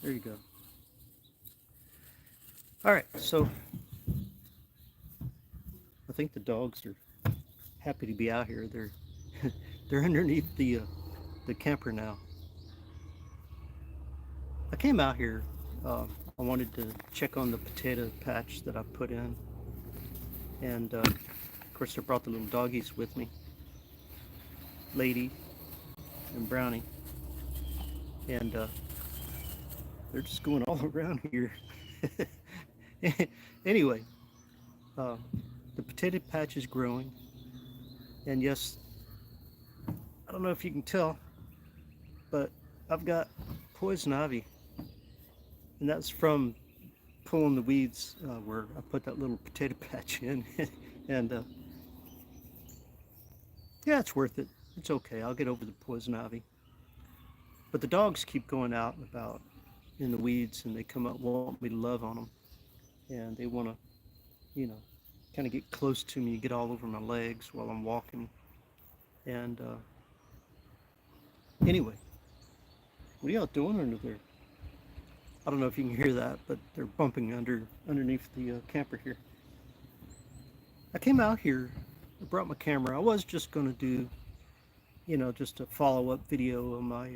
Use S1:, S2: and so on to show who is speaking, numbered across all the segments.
S1: There you go. All right, so I think the dogs are happy to be out here. They're underneath the camper now. I came out here. I wanted to check on the potato patch that I put in, and of course I brought the little doggies with me, Lady and Brownie, and they're just going all around here. Anyway, uh, the potato patch is growing, and yes, I don't know if you can tell, but I've got poison ivy, and that's from pulling the weeds where I put that little potato patch in, and yeah, it's worth it. It's okay. I'll get over the poison ivy. But the dogs keep going out and about in the weeds, and they come up, want me to love on them, and they want to, you know, kind of get close to me, get all over my legs while I'm walking. And anyway, what are y'all doing under there? I don't know if you can hear that, but they're bumping underneath the camper here. I came out here, I brought my camera. I was just going to do, just a follow-up video of my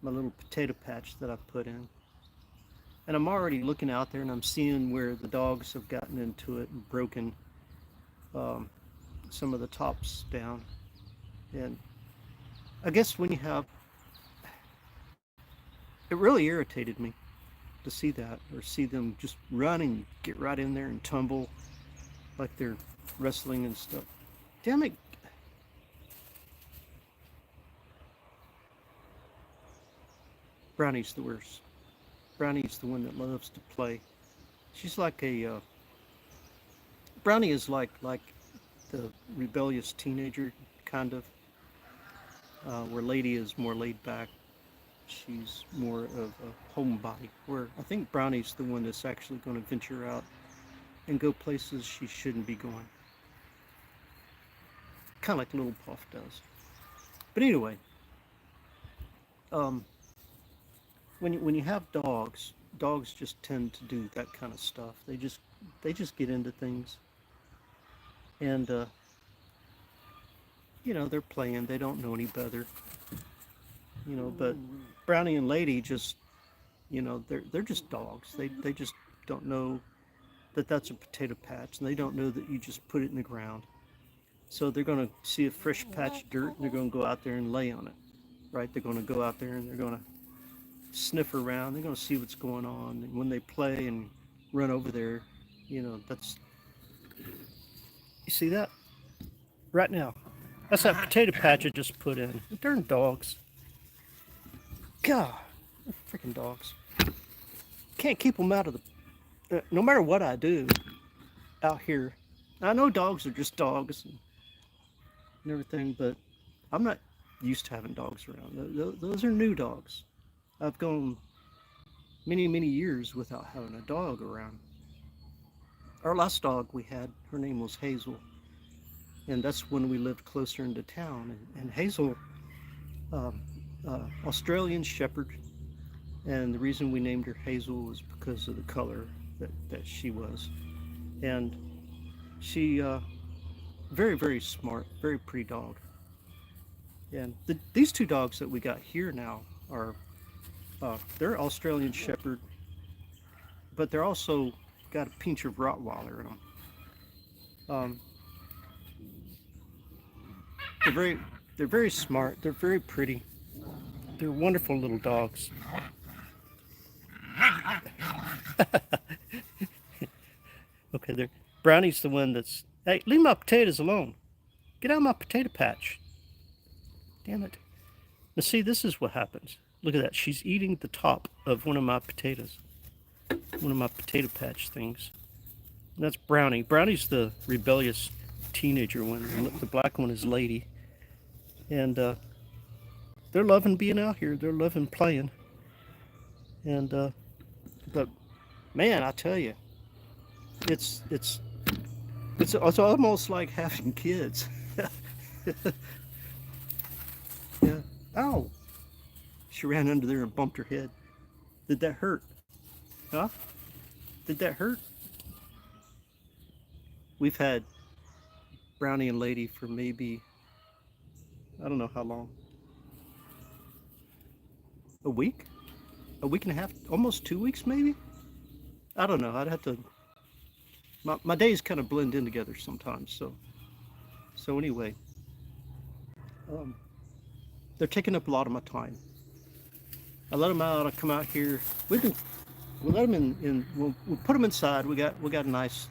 S1: little potato patch that I put in. And I'm already looking out there and I'm seeing where the dogs have gotten into it and broken um, some of the tops down. And I guess when you have, it really irritated me to see that, or see them just run and get right in there and tumble like they're wrestling and stuff. Damn it. Brownie's the worst. Brownie's the one that loves to play. She's like a Brownie is like the rebellious teenager kind of, where Lady is more laid back. She's more of a homebody. Where I think Brownie's the one that's actually going to venture out and go places she shouldn't be going. Kind of like Little Puff does. But anyway, um, when you have dogs just tend to do that kind of stuff. They just get into things, and they're playing. They don't know any better. But Brownie and Lady just, they're just dogs. They just don't know that that's a potato patch, and they don't know that you just put it in the ground. So they're going to see a fresh patch of dirt, and they're going to go out there and lay on it, right? They're going to go out there and they're going to sniff around. They're going to see what's going on, and when they play and run over there, that's, you see that right now. That's that potato patch I just put in. Darn dogs. God, freaking dogs. Can't keep them out of the. No matter what I do out here, I know dogs are just dogs and everything, but I'm not used to having dogs around. Those are new dogs. I've gone many, many years without having a dog around. Our last dog we had, her name was Hazel, and that's when we lived closer into town. And Hazel, um, Australian Shepherd, and the reason we named her Hazel was because of the color that she was. And she, very, very smart, very pretty dog. And these two dogs that we got here now are, they're Australian Shepherd, but they're also got a pinch of Rottweiler in them. Um, they're very, they're very smart. They're very pretty. They're wonderful little dogs. Okay, there. Brownie's the one that's. Hey, leave my potatoes alone. Get out of my potato patch. Damn it. Now see, this is what happens. Look at that. She's eating the top of one of my potatoes. One of my potato patch things. And that's Brownie. Brownie's the rebellious teenager one. The black one is Lady. And they're loving being out here. They're loving playing. And but man, I tell you, it's it's it's almost like having kids. Yeah. Ow! She ran under there and bumped her head. Did that hurt? Huh? Did that hurt? We've had Brownie and Lady for maybe, I don't know how long. A week? A week and a half? Almost 2 weeks maybe? I don't know. I'd have to. My days kind of blend in together sometimes. So anyway, um, they're taking up a lot of my time. I let them out. I come out here. We let them in. We'll put them inside. We got a nice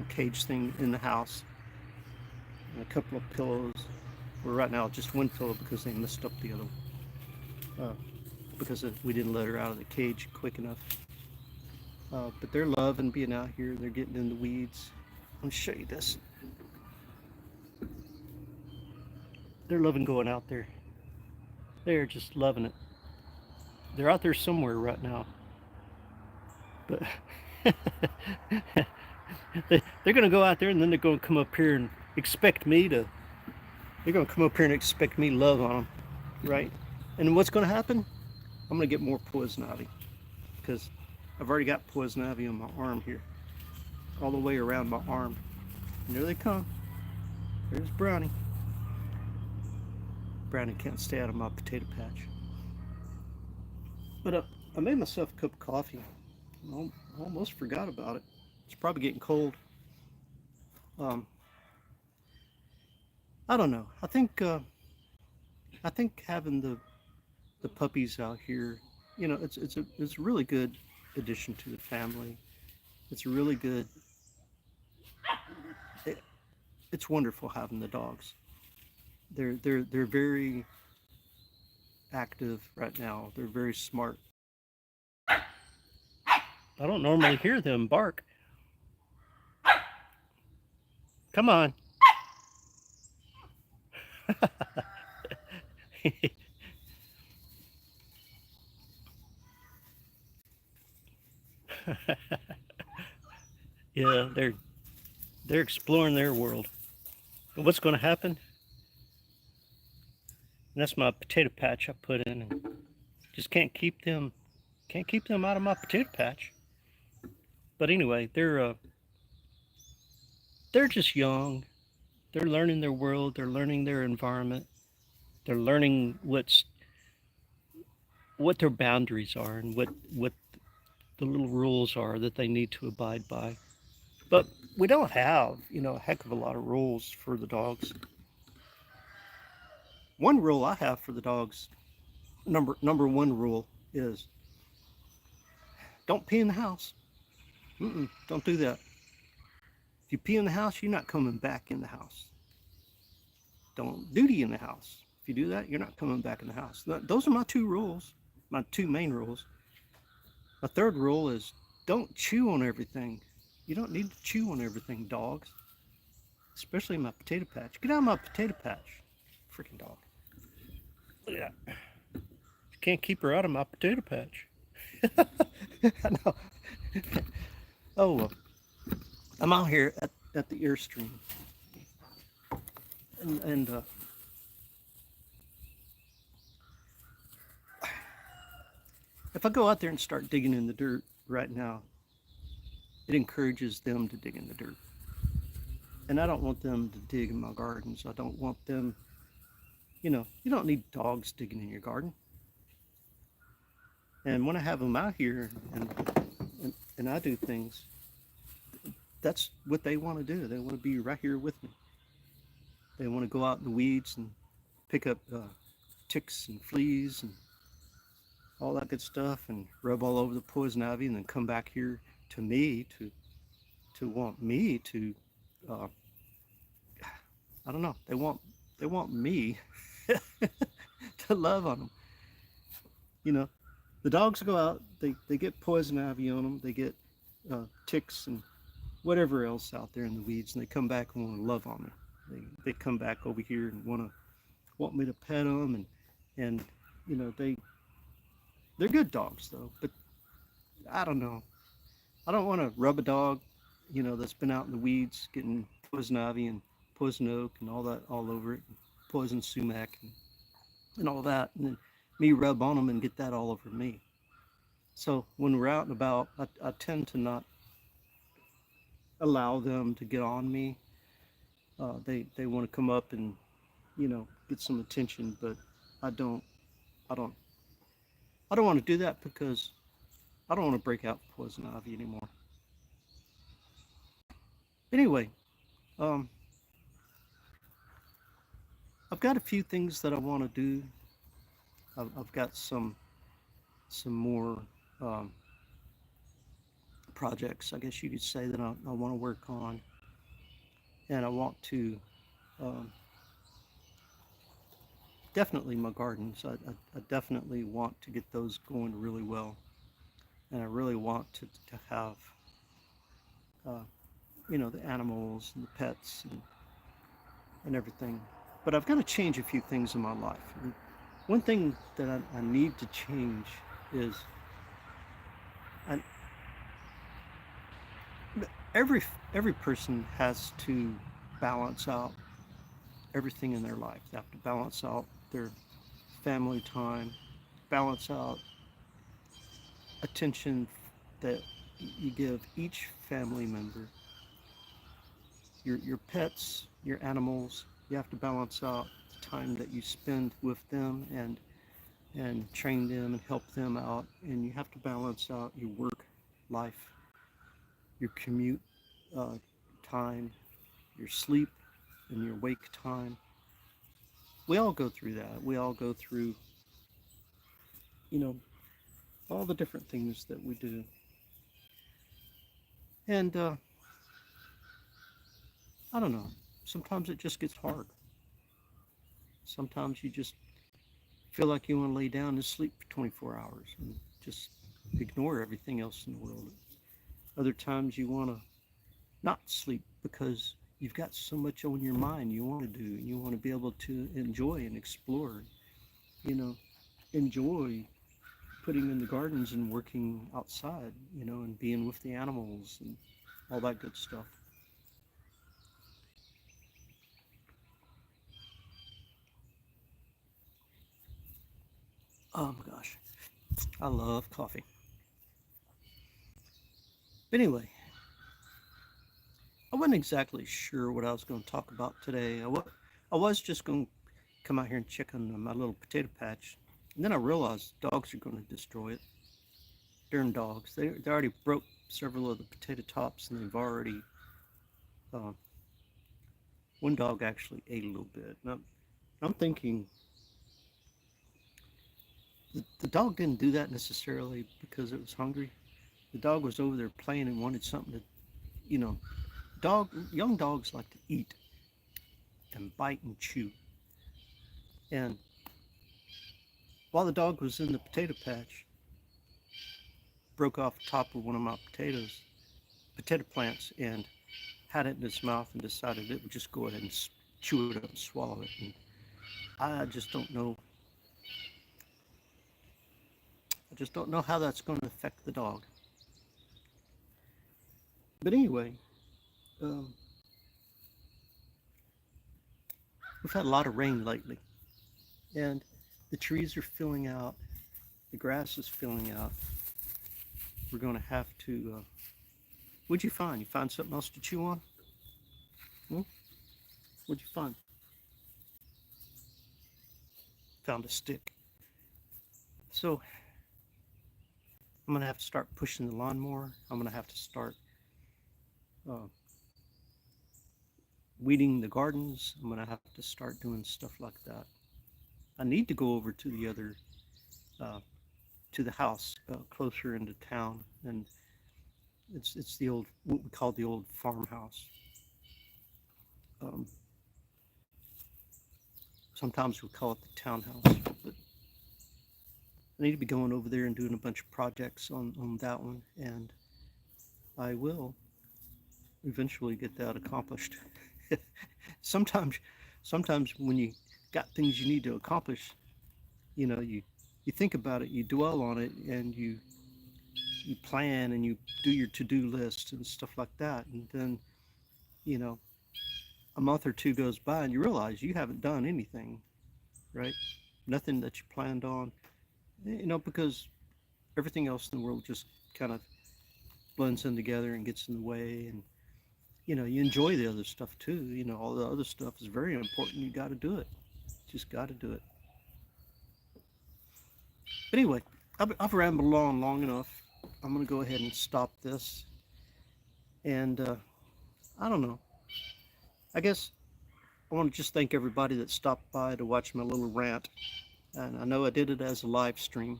S1: cage thing in the house and a couple of pillows. Well, right now just one pillow because they messed up the other one. Because we didn't let her out of the cage quick enough. But they're loving being out here. They're getting in the weeds. Let me show you this. They're loving going out there. They're just loving it. They're out there somewhere right now. But they're going to go out there and then they're going to come up here and expect me to. They're going to come up here and expect me to love on them, right? And what's going to happen? I'm going to get more poison ivy because I've already got poison ivy on my arm here, all the way around my arm. And there they come. There's Brownie. Brownie can't stay out of my potato patch. But I made myself a cup of coffee. I almost forgot about it. It's probably getting cold. Um, I don't know. I think having the puppies out here, it's a really good addition to the family. It's really good. It, it's wonderful having the dogs. They're very active right now. They're very smart. I don't normally hear them bark. Come on. Yeah, they're exploring their world. And what's going to happen? And that's my potato patch I put in, and just can't keep them out of my potato patch. But anyway, they're just young. They're learning their world. They're learning their environment. They're learning what their boundaries are and what the little rules are that they need to abide by. But we don't have, a heck of a lot of rules for the dogs. One rule I have for the dogs, number one rule is don't pee in the house. Don't do that. If you pee in the house, you're not coming back in the house. Don't duty in the house. If you do that, you're not coming back in the house. Those are my two rules, my two main rules. My third rule is don't chew on everything. You don't need to chew on everything, dogs. Especially my potato patch. Get out of my potato patch, freaking dog. Look at that. You can't keep her out of my potato patch. I know. Oh, well. I'm out here at the Airstream. And if I go out there and start digging in the dirt right now, it encourages them to dig in the dirt. And I don't want them to dig in my gardens. I don't want them, you don't need dogs digging in your garden. And when I have them out here and I do things, that's what they want to do. They want to be right here with me. They want to go out in the weeds and pick up ticks and fleas and all that good stuff and rub all over the poison ivy and then come back here to me to want me to uh, I don't know. They want me to love on them. You know, the dogs go out. They get poison ivy on them. They get ticks and whatever else out there in the weeds, and they come back and want to love on me. They come back over here and want me to pet them and they're good dogs though. But I don't know. I don't want to rub a dog, that's been out in the weeds getting poison ivy and poison oak and all that all over it, and poison sumac and all that, and then me rub on them and get that all over me. So when we're out and about, I tend to not allow them to get on me. They want to come up and get some attention, but I don't I don't I don't want to do that because I don't want to break out poison ivy anymore. Anyway, um, I've got a few things that I want to do. I've got some more um, projects, I guess you could say, that I want to work on, and I want to um, definitely my gardens. I definitely want to get those going really well, and I really want to have uh, the animals and the pets and everything. But I've got to change a few things in my life. And one thing that I need to change is I, every every person has to balance out everything in their life. They have to balance out their family time, balance out attention that you give each family member, your pets, your animals. You have to balance out the time that you spend with them and train them and help them out. And you have to balance out your work life, your commute uh, time, your sleep, and your wake time. We all go through that. We all go through, you know, all the different things that we do. And I don't know. Sometimes it just gets hard. Sometimes you just feel like you want to lay down and sleep for 24 hours and just ignore everything else in the world. Other times you want to not sleep because you've got so much on your mind you want to do. You want to be able to enjoy and explore, you know, enjoy putting in the gardens and working outside, and being with the animals and all that good stuff. Oh my gosh, I love coffee. But anyway, I wasn't exactly sure what I was going to talk about today. I was just going to come out here and check on my little potato patch. And then I realized dogs are going to destroy it. Darn dogs. They already broke several of the potato tops, and they've already, uh, one dog actually ate a little bit. And I'm thinking the dog didn't do that necessarily because it was hungry. The dog was over there playing and wanted something to, you know, young dogs like to eat and bite and chew. And while the dog was in the potato patch, broke off the top of one of my potato plants, and had it in its mouth and decided it would just go ahead and chew it up and swallow it. And I just don't know. I just don't know how that's going to affect the dog. But anyway, um, we've had a lot of rain lately, and the trees are filling out. The grass is filling out. We're going to have to. What'd you find? You find something else to chew on? Hmm? What'd you find? Found a stick. So I'm going to have to start pushing the lawnmower. I'm going to have to start uh, weeding the gardens. I'm going to have to start doing stuff like that. I need to go over to the other, uh, to the house closer into town, and it's the old, what we call the old farmhouse. Um, Sometimes we call it the townhouse, but I need to be going over there and doing a bunch of projects on that one, and I will eventually get that accomplished. sometimes, sometimes when you got things you need to accomplish, you think about it, you dwell on it, and you plan and you do your to-do list and stuff like that, and then you know a month or two goes by and you realize you haven't done anything, right? Nothing that you planned on, because everything else in the world just kind of blends in together and gets in the way. And you enjoy the other stuff too. All the other stuff is very important. You got to do it. Just got to do it. But anyway, I've rambled on long enough. I'm going to go ahead and stop this. And I don't know. I guess I want to just thank everybody that stopped by to watch my little rant. And I know I did it as a live stream,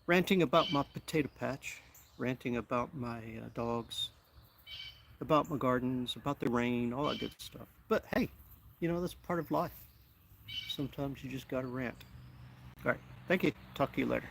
S1: ranting about my potato patch, ranting about my dogs, about my gardens, about the rain, all that good stuff. But hey, that's part of life. Sometimes you just got to rant. All right. Thank you. Talk to you later.